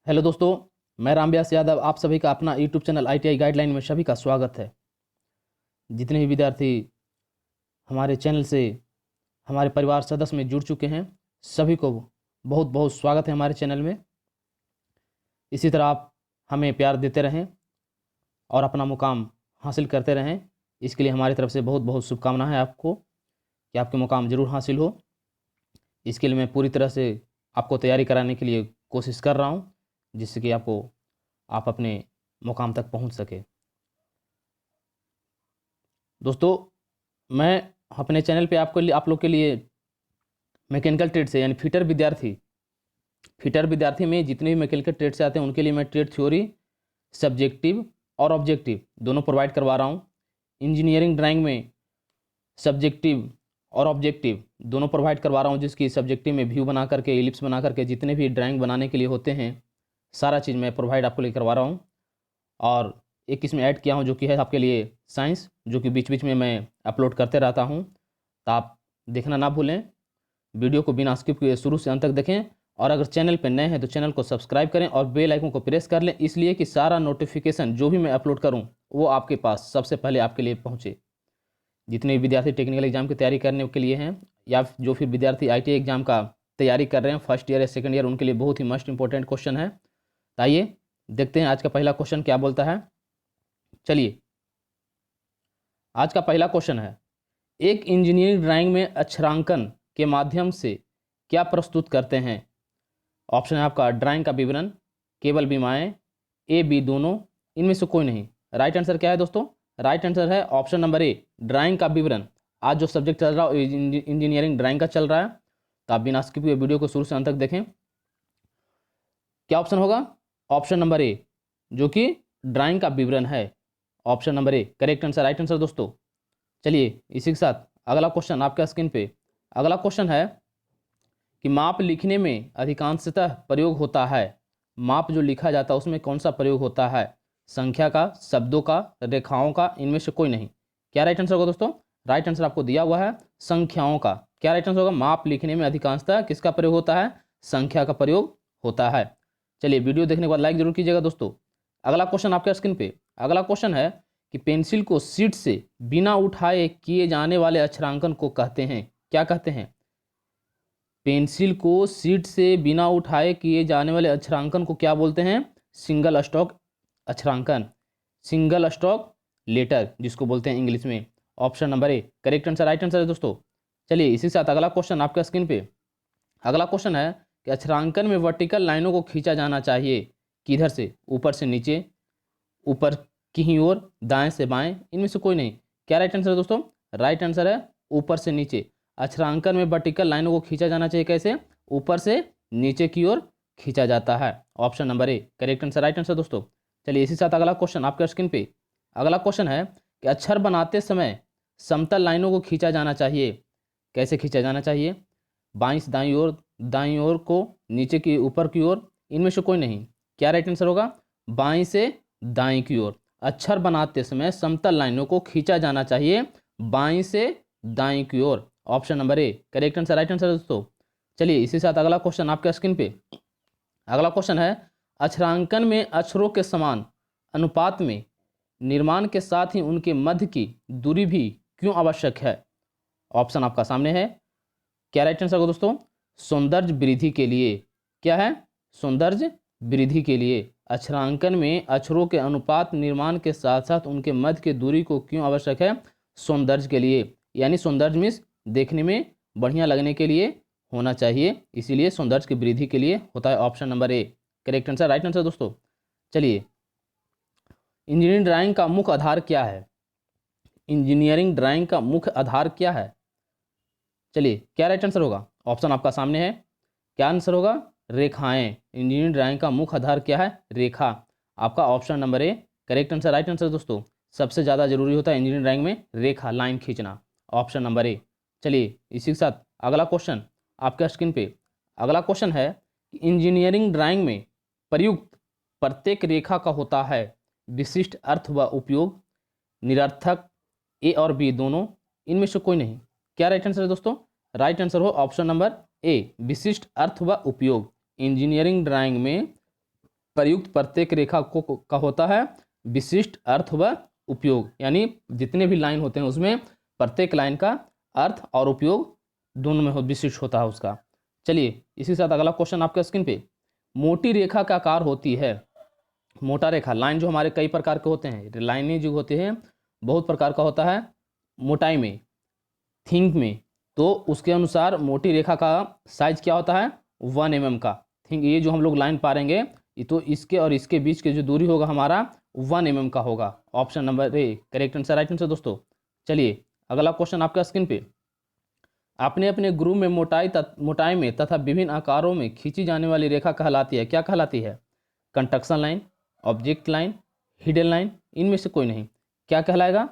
Hello दोस्तों, मैं रामव्यास यादव आप सभी का अपना यूट्यूब चैनल आईटीआई गाइडलाइन में सभी का स्वागत है। जितने भी विद्यार्थी हमारे चैनल से हमारे परिवार सदस्य में जुड़ चुके हैं सभी को बहुत बहुत स्वागत है हमारे चैनल में। इसी तरह आप हमें प्यार देते रहें और अपना मुकाम हासिल करते रहें। इसके लिए हमारी तरफ से बहुत बहुत शुभकामनाएं हैं आपको कि आपके मुकाम ज़रूर हासिल हो। इसके लिए मैं पूरी तरह से आपको तैयारी कराने के लिए कोशिश कर रहा हूँ, जिससे कि आप अपने मुकाम तक पहुँच सके। दोस्तों, मैं अपने चैनल पे आप लोग के लिए मैकेनिकल ट्रेड से यानी फिटर विद्यार्थी में जितने भी मैकेनिकल ट्रेड से आते हैं उनके लिए मैं ट्रेड थ्योरी सब्जेक्टिव और ऑब्जेक्टिव दोनों प्रोवाइड करवा रहा हूँ। इंजीनियरिंग ड्राइंग में सब्जेक्टिव और ऑब्जेक्टिव दोनों प्रोवाइड करवा रहा हूँ, जिसकी सब्जेक्टिव में व्यू बना करके इलिप्स बना करके जितने भी ड्राइंग बनाने के लिए होते हैं सारा चीज़ मैं प्रोवाइड आपको लिए करवा रहा हूँ। और एक इसमें ऐड किया हूँ जो कि है आपके लिए साइंस, जो कि बीच बीच में मैं अपलोड करते रहता हूँ, तो आप देखना ना भूलें। वीडियो को बिना स्किप किए शुरू से अंत तक देखें और अगर चैनल पर नए हैं तो चैनल को सब्सक्राइब करें और बेल आइकन को प्रेस कर लें, इसलिए कि सारा नोटिफिकेशन जो भी मैं अपलोड करूँ वो आपके पास सबसे पहले आपके लिए पहुँचे। जितने विद्यार्थी टेक्निकल एग्जाम की तैयारी करने के लिए हैं या जो फिर विद्यार्थी आईटीआई एग्जाम का तैयारी कर रहे हैं फर्स्ट ईयर या सेकंड ईयर, उनके लिए बहुत ही मस्ट इंपॉर्टेंट क्वेश्चन है। तो आइए देखते हैं आज का पहला क्वेश्चन क्या बोलता है। चलिए, आज का पहला क्वेश्चन है, एक इंजीनियरिंग ड्राइंग में अक्षरांकन के माध्यम से क्या प्रस्तुत करते हैं। ऑप्शन है आपका ड्राइंग का विवरण, केवल बीमाएं, ए बी दोनों, इनमें से कोई नहीं। राइट आंसर क्या है दोस्तों? राइट आंसर है ऑप्शन नंबर ए, ड्राइंग का विवरण। आज जो सब्जेक्ट चल रहा है इंजीनियरिंग ड्राइंग का चल रहा है, तो आप बिना स्किप हुए वीडियो को शुरू से अंत तक देखें। क्या ऑप्शन होगा? ऑप्शन नंबर ए, जो कि ड्राइंग का विवरण है। Option number A correct answer, right answer दोस्तों। चलिए, इसी के साथ अगला क्वेश्चन आपके स्क्रीन पे। अगला क्वेश्चन है कि माप लिखने में अधिकांशतः प्रयोग होता है। माप जो लिखा जाता है उसमें कौन सा प्रयोग होता है? संख्या का, शब्दों का, रेखाओं का, इनमें से कोई नहीं। क्या राइट आंसर होगा दोस्तों? राइट आंसर आपको दिया हुआ है संख्याओं का। क्या राइट आंसर होगा? माप लिखने में अधिकांशतः किसका प्रयोग होता है? संख्या का प्रयोग होता है। चलिए, वीडियो देखने के बाद लाइक जरूर कीजिएगा दोस्तों। अगला क्वेश्चन आपके स्क्रीन पे। अगला क्वेश्चन है कि पेंसिल को शीट से बिना उठाए किए जाने वाले अक्षरांकन को कहते हैं। क्या कहते हैं? पेंसिल को शीट से बिना उठाए किए जाने वाले अक्षरांकन को क्या बोलते हैं? सिंगल स्ट्रोक अक्षरांकन, सिंगल स्ट्रोक लेटर जिसको बोलते हैं इंग्लिश में। Option number A correct answer, right answer है दोस्तों। चलिए, इसी के साथ अगला क्वेश्चन आपके स्क्रीन पे। अगला क्वेश्चन है कि अक्षरांकन में वर्टिकल लाइनों को खींचा जाना चाहिए किधर से? ऊपर से नीचे, ऊपर की ओर, दाएं से बाएं, इनमें से कोई नहीं। क्या राइट आंसर है दोस्तों? राइट आंसर है ऊपर से नीचे। अक्षरांकन में वर्टिकल लाइनों को खींचा जाना चाहिए कैसे? ऊपर से नीचे की ओर खींचा जाता है। Option number A correct answer, right answer दोस्तों। चलिए, इसी साथ अगला क्वेश्चन आपके स्क्रीन पे। अगला क्वेश्चन है कि अक्षर बनाते समय समतल लाइनों को खींचा जाना चाहिए। कैसे खींचा जाना चाहिए? बाईं से दाईं ओर को, नीचे की ऊपर की ओर, इनमें से कोई नहीं। क्या राइट आंसर होगा? बाईं से दाईं की ओर। अक्षर बनाते समय समतल लाइनों को खींचा जाना चाहिए बाईं से दाईं की ओर। Option number A correct answer, right answer दोस्तों। चलिए, इसी साथ अगला क्वेश्चन आपके स्क्रीन पे। अगला क्वेश्चन है, अक्षरांकन में अक्षरों के समान अनुपात में निर्माण के साथ ही उनके मध्य की दूरी भी क्यों आवश्यक है? ऑप्शन आपका सामने है। क्या राइट आंसर होगा दोस्तों? सौंदर्य वृद्धि के लिए। क्या है? सौंदर्य वृद्धि के लिए अक्षरांकन में अक्षरों के अनुपात निर्माण के साथ साथ उनके मध्य की दूरी को क्यों आवश्यक है? सौंदर्य के लिए, यानी सौंदर्य मीन्स देखने में बढ़िया लगने के लिए होना चाहिए, इसीलिए सौंदर्य की वृद्धि के लिए होता है। Option number A correct answer, right answer दोस्तों। चलिए, इंजीनियरिंग ड्राइंग का मुख्य आधार क्या है? इंजीनियरिंग ड्राइंग का मुख्य आधार क्या है? चलिए, क्या राइट आंसर होगा? ऑप्शन आपका सामने है। क्या आंसर होगा? रेखाएं। इंजीनियरिंग ड्राइंग का मुख्य आधार क्या है? रेखा। आपका option number A correct answer, right answer दोस्तों। सबसे ज़्यादा जरूरी होता है इंजीनियरिंग ड्राइंग में रेखा, लाइन खींचना। ऑप्शन नंबर ए। चलिए, इसी के साथ अगला क्वेश्चन आपके स्क्रीन पे। अगला क्वेश्चन है कि इंजीनियरिंग ड्राइंग में प्रयुक्त प्रत्येक रेखा का होता है विशिष्ट अर्थ व उपयोग, निरर्थक, ए और बी दोनों, इनमें से कोई नहीं। क्या राइट आंसर है दोस्तों? राइट आंसर हो ऑप्शन नंबर ए विशिष्ट अर्थ व उपयोग। इंजीनियरिंग ड्राइंग में प्रयुक्त प्रत्येक रेखा को का होता है विशिष्ट अर्थ व उपयोग, यानी जितने भी लाइन होते हैं उसमें प्रत्येक लाइन का अर्थ और उपयोग दोनों में विशिष्ट होता है उसका। चलिए इसी के साथ अगला क्वेश्चन आपके स्क्रीन पे, मोटी रेखा का आकार होती है, मोटा रेखा लाइन जो हमारे कई प्रकार के होते हैं, लाइनें जो होते हैं बहुत प्रकार का होता है मोटाई में, थिंक में, तो उसके अनुसार मोटी रेखा का साइज क्या होता है 1 mm का। थिंक ये जो हम लोग लाइन पारेंगे ये तो इसके और इसके बीच के जो दूरी होगा हमारा 1 mm का होगा। Option number A correct answer, right answer दोस्तों। चलिए अगला क्वेश्चन आपका स्क्रीन पे, अपने अपने ग्रुप में मोटाई में तथा विभिन्न आकारों में खींची जाने वाली रेखा कहलाती है, क्या कहलाती है? Construction line, object line, hidden line, इनमें से कोई नहीं। क्या कहलाएगा?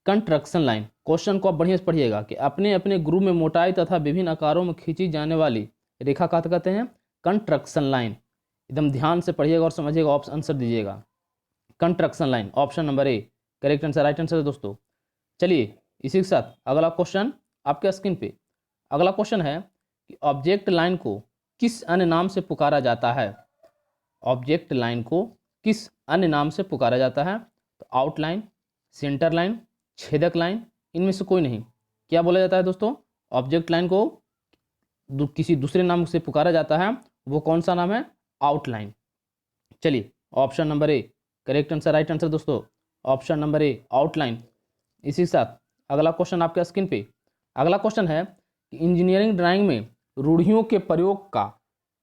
Construction line. क्वेश्चन को आप बढ़िया से पढ़िएगा कि अपने अपने ग्रुप में मोटाई तथा विभिन्न आकारों में खींची जाने वाली रेखा क्या कहते हैं? Construction line. एकदम ध्यान से पढ़िएगा और समझिएगा, ऑप्शन आंसर दीजिएगा। Construction line, option number A correct answer, right answer दोस्तों। चलिए इसी के साथ अगला क्वेश्चन आपके स्क्रीन पे, अगला क्वेश्चन है कि ऑब्जेक्ट लाइन को किस अन्य नाम से पुकारा जाता है? ऑब्जेक्ट लाइन को किस अन्य नाम से पुकारा जाता है? तो आउटलाइन, सेंटर लाइन, छेदक लाइन, इनमें से कोई नहीं। क्या बोला जाता है दोस्तों? ऑब्जेक्ट लाइन को किसी दूसरे नाम से पुकारा जाता है, वो कौन सा नाम है? आउटलाइन। चलिए option number A correct answer, right answer दोस्तों। Option number A outline. इसी के साथ अगला क्वेश्चन आपके स्क्रीन पे, अगला क्वेश्चन है कि इंजीनियरिंग ड्राइंग में रूढ़ियों के प्रयोग का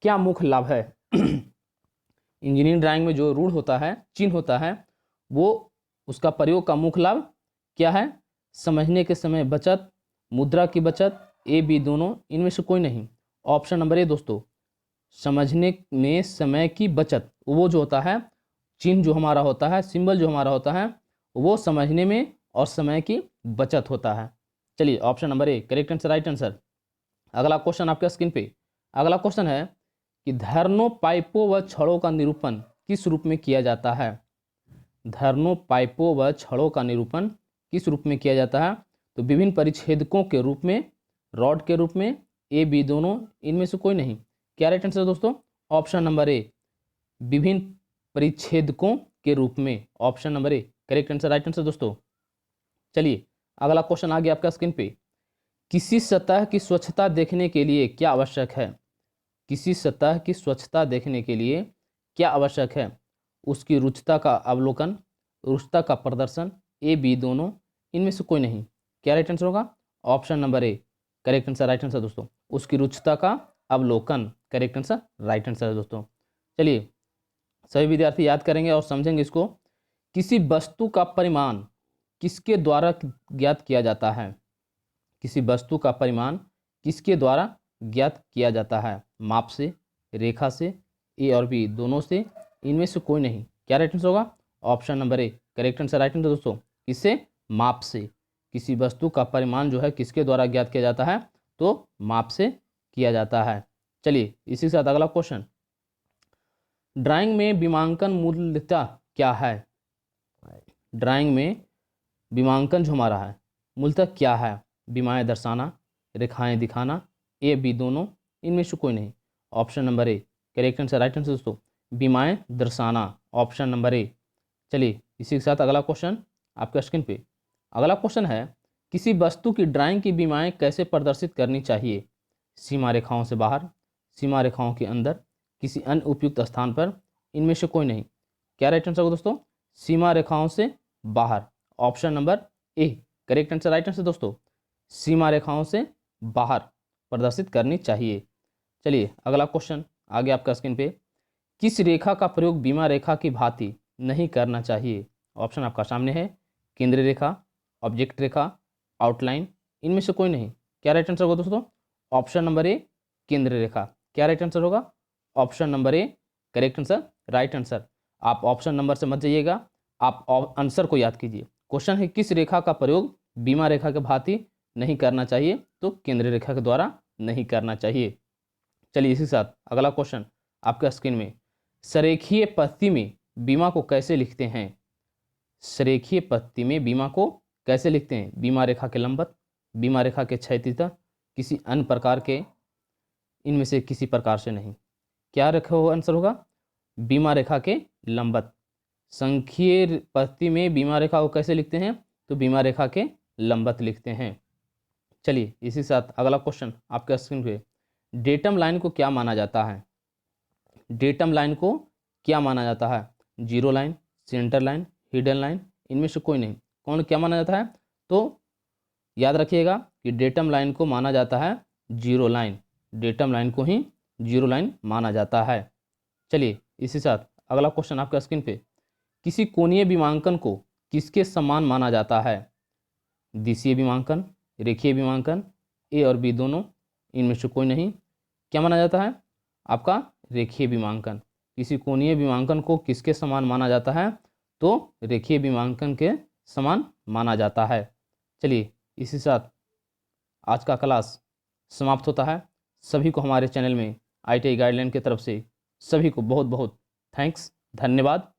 क्या मुख्य लाभ है? इंजीनियरिंग ड्राइंग में जो रूढ़ होता है, चिन्ह होता है, वो उसका प्रयोग का मुख्य लाभ क्या है? समझने के समय बचत, मुद्रा की बचत, ए बी दोनों, इनमें से कोई नहीं। ऑप्शन नंबर ए दोस्तों, समझने में समय की बचत, वो जो होता है चिन्ह जो हमारा होता है, सिंबल जो हमारा होता है, वो समझने में और समय की बचत होता है। चलिए option number A correct answer, right answer. अगला क्वेश्चन आपके स्क्रीन पे, अगला क्वेश्चन है कि धरनों, पाइपों व छड़ों का निरूपण किस रूप में किया जाता है? धरनों, पाइपों व छड़ों का निरूपण किस रूप में किया जाता है? तो विभिन्न परिच्छेदकों के रूप में, रॉड के रूप में, ए बी दोनों, इनमें से कोई नहीं। क्या राइट आंसर दोस्तों? ऑप्शन नंबर ए विभिन्न परिच्छेदकों के रूप में, option number A correct answer, right answer दोस्तों। चलिए अगला क्वेश्चन आ गया आपका स्क्रीन पे, किसी सतह की स्वच्छता देखने के लिए क्या आवश्यक है? किसी सतह की स्वच्छता देखने के लिए क्या आवश्यक है? उसकी रुचिता का अवलोकन, रुचिता का प्रदर्शन, ए बी दोनों, इनमें से कोई नहीं। क्या राइट आंसर होगा? Option number A correct answer, right answer दोस्तों। उसकी रुचिता का अवलोकन, करेक्ट आंसर, राइट आंसर है दोस्तों। चलिए सभी विद्यार्थी याद करेंगे और समझेंगे इसको। किसी वस्तु का परिमाण किसके द्वारा ज्ञात किया जाता है? किसी वस्तु का परिमाण किसके द्वारा ज्ञात किया जाता है? माप से, रेखा से, ए और बी दोनों से, इनमें से कोई नहीं। क्या राइट आंसर होगा? Option number A correct answer, right answer दोस्तों। किससे? माप से। किसी वस्तु का परिमाण जो है किसके द्वारा ज्ञात किया जाता है? तो माप से किया जाता है। चलिए इसी के साथ अगला क्वेश्चन, ड्राइंग में विमांकन मूलतः क्या है? ड्राइंग में विमांकन जो हमारा है मूलतः क्या है? विमाएँ दर्शाना, रेखाएं दिखाना, ए बी दोनों, इनमें से कोई नहीं। Option number A correct answer, right answer दोस्तों। विमाएँ दर्शाना, ऑप्शन नंबर ए। चलिए इसी के साथ अगला क्वेश्चन आपके स्क्रीन पे, अगला क्वेश्चन है किसी वस्तु की ड्राइंग की विमाएँ कैसे प्रदर्शित करनी चाहिए? सीमा रेखाओं से बाहर, सीमा रेखाओं के अंदर, किसी अन्य उपयुक्त स्थान पर, इनमें से कोई नहीं। क्या राइट आंसर होगा दोस्तों? सीमा रेखाओं से बाहर, option number A correct answer, right answer दोस्तों। सीमा रेखाओं से बाहर प्रदर्शित करनी चाहिए। चलिए अगला क्वेश्चन आ गया आपका स्क्रीन पे, किस रेखा का प्रयोग बीमा रेखा की भांति नहीं करना चाहिए? ऑप्शन आपका सामने है, केंद्रीय रेखा, ऑब्जेक्ट रेखा, आउटलाइन, इनमें से कोई नहीं। क्या राइट आंसर होगा दोस्तों? ऑप्शन नंबर ए केंद्रीय रेखा। क्या राइट आंसर होगा? Option number A correct answer, right answer. आप ऑप्शन नंबर से मत जाइएगा, आप आंसर को याद कीजिए। क्वेश्चन है किस रेखा का प्रयोग बीमा रेखा के भांति नहीं करना चाहिए? तो केंद्रीय रेखा के द्वारा नहीं करना चाहिए। चलिए इसी के साथ अगला क्वेश्चन आपके स्क्रीन में, सरेखीय पत्ती में बीमा को कैसे लिखते हैं? सरेखीय पत्ती में बीमा को कैसे लिखते हैं? बीमा रेखा के लंबवत, बीमा रेखा के क्षैतिज, किसी अन्य प्रकार के, इनमें से किसी प्रकार से नहीं। क्या रखा हुआ आंसर होगा? बीमा रेखा के लंबवत। संख्यीय पद्धति में बीमा रेखा को कैसे लिखते हैं, तो बीमा रेखा के लंबवत लिखते हैं। चलिए इसी साथ अगला क्वेश्चन आपके स्क्रीन पे, डेटम लाइन को क्या माना जाता है? डेटम लाइन को क्या माना जाता है? Zero line, centre line, hidden line, इनमें से कोई नहीं। कौन क्या माना जाता है? तो याद रखिएगा कि डेटम लाइन को माना जाता है जीरो लाइन। डेटम लाइन को ही जीरो लाइन माना जाता है। चलिए इसी साथ अगला क्वेश्चन आपके स्क्रीन पे, किसी कोणीय विमांकन को किसके समान माना जाता है? दिशीय विमांकन, रेखीय विमांकन, ए और बी दोनों, इनमें से कोई नहीं। क्या माना जाता है? आपका रेखीय विमांकन। किसी कोणीय विमांकन को किसके समान माना जाता है? तो रेखीय विमांकन के समान माना जाता है। चलिए इसी साथ आज का क्लास समाप्त होता है। सभी को हमारे चैनल में ITI गाइडलाइन की तरफ से सभी को बहुत बहुत थैंक्स, धन्यवाद।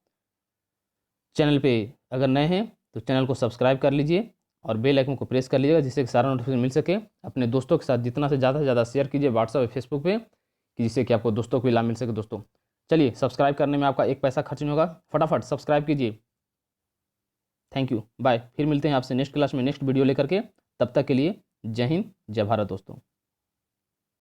चैनल पे अगर नए हैं तो चैनल को सब्सक्राइब कर लीजिए और बेल आइकन को प्रेस कर लीजिएगा, जिससे कि सारा नोटिफिकेशन मिल सके। अपने दोस्तों के साथ जितना से ज़्यादा शेयर कीजिए व्हाट्सएप और फेसबुक पे, कि जिससे कि आपको दोस्तों को भी लाभ मिल सके। दोस्तों चलिए, सब्सक्राइब करने में आपका एक पैसा खर्च नहीं होगा, फटाफट सब्सक्राइब कीजिए। Thank you, bye. फिर मिलते हैं आपसे नेक्स्ट क्लास में नेक्स्ट वीडियो लेकर के। तब तक के लिए जय हिंद, जय भारत दोस्तों।